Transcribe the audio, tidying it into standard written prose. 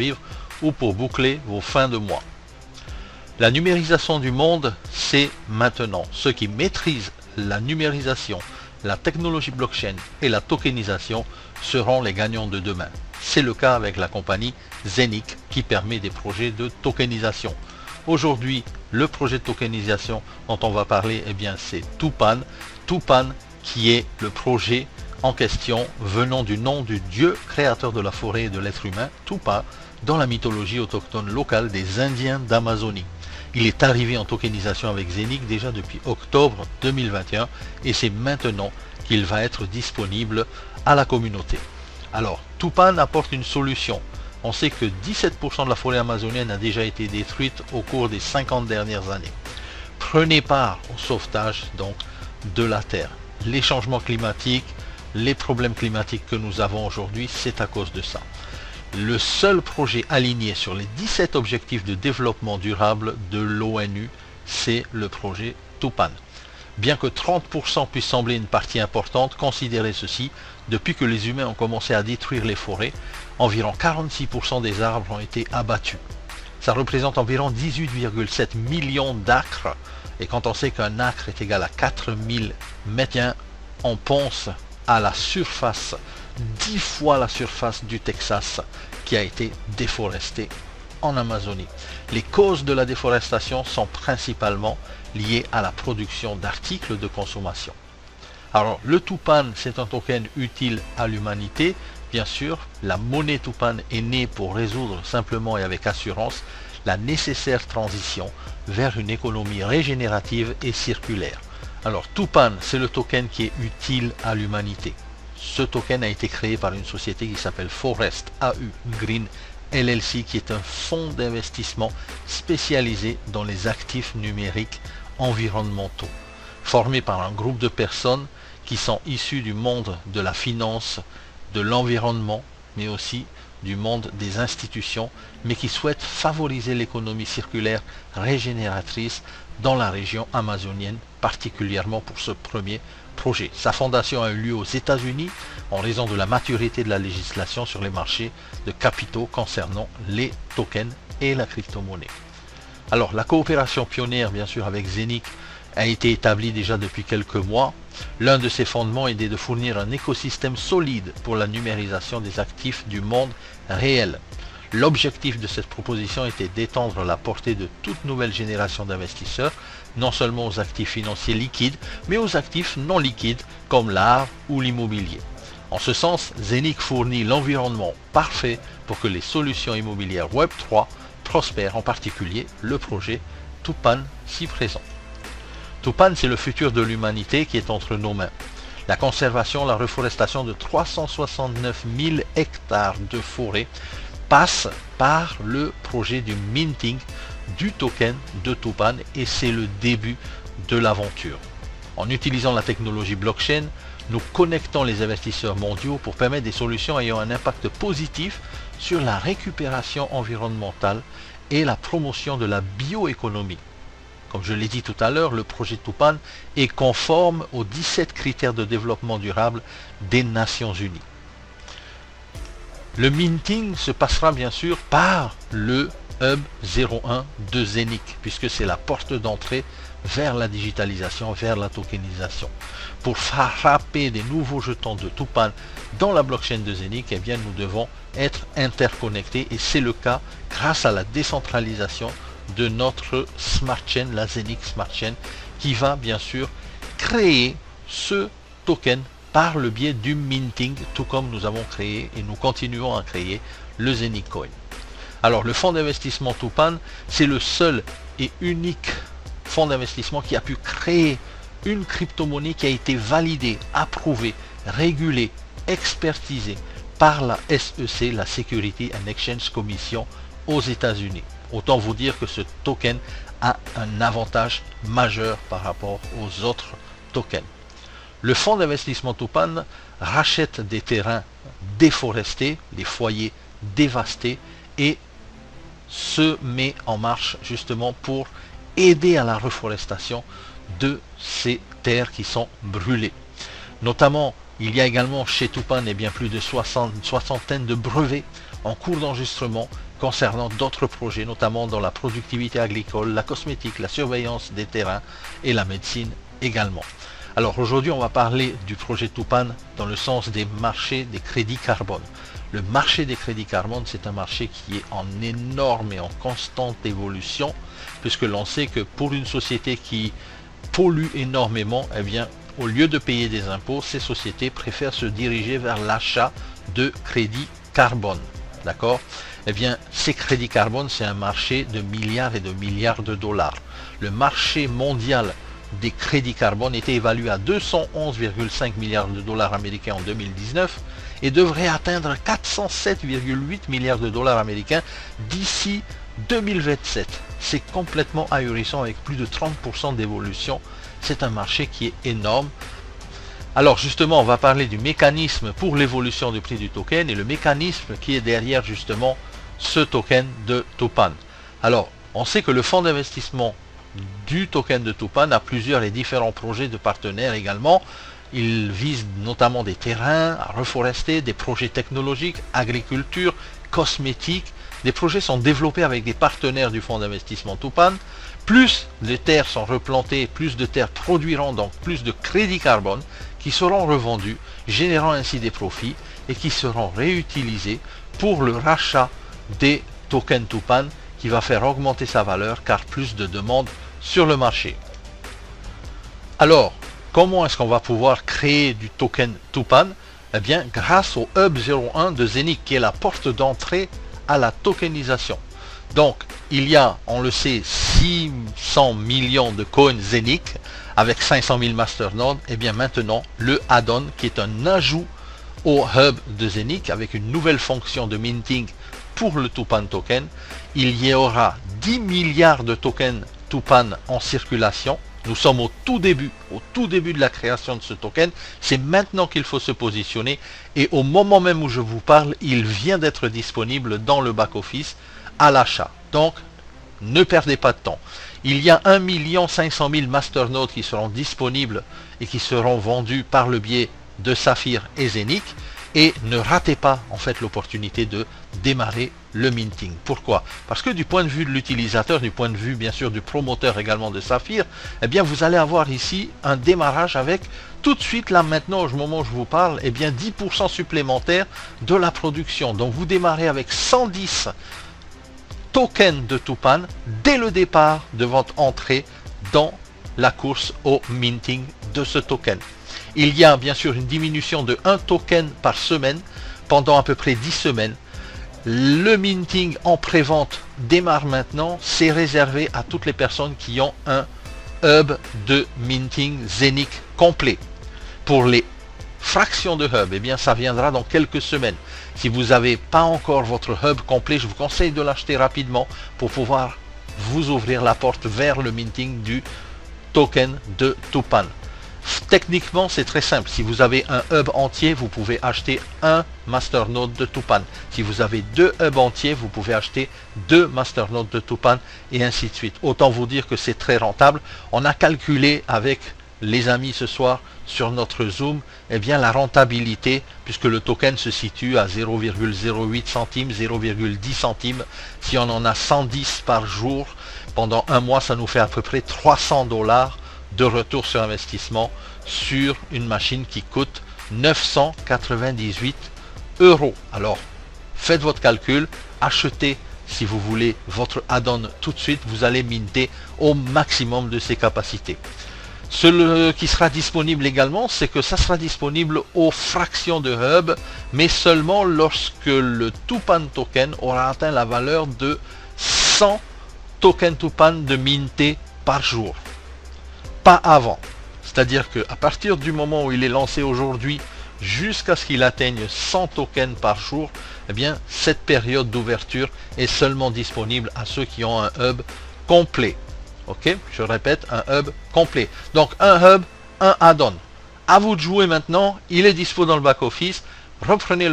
vivre ou pour boucler vos fins de mois. La numérisation du monde, c'est maintenant. Ceux qui maîtrisent la numérisation, la technologie blockchain et la tokenisation seront les gagnants de demain. C'est le cas avec la compagnie Zenic qui permet des projets de tokenisation. Aujourd'hui, le projet de tokenisation dont on va parler, eh bien, c'est Tupan. Tupan qui est le projet en question venant du nom du dieu créateur de la forêt et de l'être humain, Tupa, dans la mythologie autochtone locale des Indiens d'Amazonie. Il est arrivé en tokenisation avec Zenic déjà depuis octobre 2021 et c'est maintenant qu'il va être disponible à la communauté. Alors, Tupan apporte une solution. On sait que 17% de la forêt amazonienne a déjà été détruite au cours des 50 dernières années. Prenez part au sauvetage donc de la Terre. Les changements climatiques, les problèmes climatiques que nous avons aujourd'hui, c'est à cause de ça. Le seul projet aligné sur les 17 objectifs de développement durable de l'ONU, c'est le projet Tupan. Bien que 30% puisse sembler une partie importante, considérez ceci, depuis que les humains ont commencé à détruire les forêts, environ 46% des arbres ont été abattus. Ça représente environ 18,7 millions d'acres, et quand on sait qu'un acre est égal à 4000 mètres, on pense à la surface, 10 fois la surface du Texas qui a été déforestée en Amazonie. Les causes de la déforestation sont principalement liées à la production d'articles de consommation. Alors le Tupan, c'est un token utile à l'humanité. Bien sûr, la monnaie Tupan est née pour résoudre simplement et avec assurance la nécessaire transition vers une économie régénérative et circulaire. Alors Tupan, c'est le token qui est utile à l'humanité. Ce token a été créé par une société qui s'appelle Forest AU Green LLC, qui est un fonds d'investissement spécialisé dans les actifs numériques environnementaux, formé par un groupe de personnes qui sont issues du monde de la finance, de l'environnement, mais aussi du monde des institutions, mais qui souhaitent favoriser l'économie circulaire régénératrice dans la région amazonienne, particulièrement pour ce premier projet. Sa fondation a eu lieu aux États-Unis en raison de la maturité de la législation sur les marchés de capitaux concernant les tokens et la crypto-monnaie. Alors, la coopération pionnière, bien sûr, avec Zenic a été établie déjà depuis quelques mois. L'un de ses fondements est de fournir un écosystème solide pour la numérisation des actifs du monde réel. L'objectif de cette proposition était d'étendre la portée de toute nouvelle génération d'investisseurs, non seulement aux actifs financiers liquides, mais aux actifs non liquides comme l'art ou l'immobilier. En ce sens, Zenic fournit l'environnement parfait pour que les solutions immobilières Web3 prospèrent, en particulier le projet Tupan si présent. Tupan, c'est le futur de l'humanité qui est entre nos mains. La conservation, la reforestation de 369 000 hectares de forêt passe par le projet du minting du token de Tupan et c'est le début de l'aventure. En utilisant la technologie blockchain, nous connectons les investisseurs mondiaux pour permettre des solutions ayant un impact positif sur la récupération environnementale et la promotion de la bioéconomie. Comme je l'ai dit tout à l'heure, le projet Tupan est conforme aux 17 critères de développement durable des Nations Unies. Le minting se passera bien sûr par le Hub 01 de Zenic, puisque c'est la porte d'entrée vers la digitalisation, vers la tokenisation. Pour frapper des nouveaux jetons de Tupan dans la blockchain de Zenic, eh bien, nous devons être interconnectés et c'est le cas grâce à la décentralisation de notre Smart Chain, la Zenic Smart Chain, qui va bien sûr créer ce token par le biais du minting, tout comme nous avons créé et nous continuons à créer le Zenic Coin. Alors le fonds d'investissement Tupan, c'est le seul et unique fonds d'investissement qui a pu créer une crypto-monnaie qui a été validée, approuvée, régulée, expertisée par la SEC, la Security and Exchange Commission aux États-Unis. Autant vous dire que ce token a un avantage majeur par rapport aux autres tokens. Le fonds d'investissement Tupan rachète des terrains déforestés, des foyers dévastés et se met en marche justement pour aider à la reforestation de ces terres qui sont brûlées. Notamment, il y a également chez Tupan plus de une soixantaine de brevets en cours d'enregistrement concernant d'autres projets, notamment dans la productivité agricole, la cosmétique, la surveillance des terrains et la médecine également. Alors aujourd'hui, on va parler du projet Tupan dans le sens des marchés des crédits carbone. Le marché des crédits carbone, c'est un marché qui est en énorme et en constante évolution, puisque l'on sait que pour une société qui pollue énormément, eh bien, au lieu de payer des impôts, ces sociétés préfèrent se diriger vers l'achat de crédits carbone. D'accord? Eh bien, ces crédits carbone, c'est un marché de milliards et de milliards de dollars. Le marché mondial des crédits carbone était évalué à 211,5 milliards de dollars américains en 2019 et devrait atteindre 407,8 milliards de dollars américains d'ici 2027. C'est complètement ahurissant avec plus de 30% d'évolution. C'est un marché qui est énorme. Alors justement, on va parler du mécanisme pour l'évolution du prix du token et le mécanisme qui est derrière justement ce token de Tupan. Alors, on sait que le fonds d'investissement du token de Tupan a plusieurs et différents projets de partenaires également. Il vise notamment des terrains à reforester, des projets technologiques, agriculture, cosmétique. Des projets sont développés avec des partenaires du fonds d'investissement Tupan. Plus les terres sont replantées, plus de terres produiront donc plus de crédits carbone qui seront revendus, générant ainsi des profits et qui seront réutilisés pour le rachat des tokens Tupan qui va faire augmenter sa valeur car plus de demandes sur le marché. Alors, comment est-ce qu'on va pouvoir créer du token Tupan? Eh bien, grâce au Hub 01 de Zenic qui est la porte d'entrée à la tokenisation. Donc, il y a, on le sait, 600 millions de coins Zenic avec 500 000 masternodes. Et bien maintenant, le add-on qui est un ajout au Hub de Zenic avec une nouvelle fonction de minting pour le Tupan token. Il y aura 10 milliards de tokens Tupan en circulation. Nous sommes au tout début de la création de ce token. C'est maintenant qu'il faut se positionner et au moment même où je vous parle, il vient d'être disponible dans le back-office à l'achat. Donc, ne perdez pas de temps. Il y a 1 500 000 masternodes qui seront disponibles et qui seront vendus par le biais de Saphir et Zenic. Et ne ratez pas en fait l'opportunité de démarrer le minting. Pourquoi? Parce que du point de vue de l'utilisateur, du point de vue bien sûr du promoteur également de Saphir, eh bien vous allez avoir ici un démarrage avec tout de suite là maintenant au moment où je vous parle, eh bien 10% supplémentaire de la production. Donc vous démarrez avec 110 tokens de Tupan dès le départ de votre entrée dans la course au minting de ce token. Il y a bien sûr une diminution de 1 token par semaine pendant à peu près 10 semaines. Le minting en pré-vente démarre maintenant. C'est réservé à toutes les personnes qui ont un hub de minting Zenic complet. Pour les fractions de hub, eh bien ça viendra dans quelques semaines. Si vous n'avez pas encore votre hub complet, je vous conseille de l'acheter rapidement pour pouvoir vous ouvrir la porte vers le minting du token de Tupan. Techniquement, c'est très simple. Si vous avez un hub entier, vous pouvez acheter un masternode de Tupan. Si vous avez 2 hubs entiers, vous pouvez acheter 2 masternodes de Tupan et ainsi de suite. Autant vous dire que c'est très rentable. On a calculé avec les amis ce soir sur notre Zoom, eh bien la rentabilité, puisque le token se situe à 0,08 centimes, 0,10 centimes. Si on en a 110 par jour, pendant un mois, ça nous fait à peu près 300 $ de retour sur investissement sur une machine qui coûte 998 €. Alors, faites votre calcul, achetez si vous voulez votre add-on tout de suite, vous allez minter au maximum de ses capacités. Ce qui sera disponible également, c'est que ça sera disponible aux fractions de hub, mais seulement lorsque le Tupan token aura atteint la valeur de 100 tokens Tupan de minté par jour. Pas avant. C'est-à-dire qu'à partir du moment où il est lancé aujourd'hui jusqu'à ce qu'il atteigne 100 tokens par jour, eh bien cette période d'ouverture est seulement disponible à ceux qui ont un hub complet. Ok, je répète, un hub complet. Donc un hub, un add-on. À vous de jouer maintenant, il est dispo dans le back-office. Reprenez le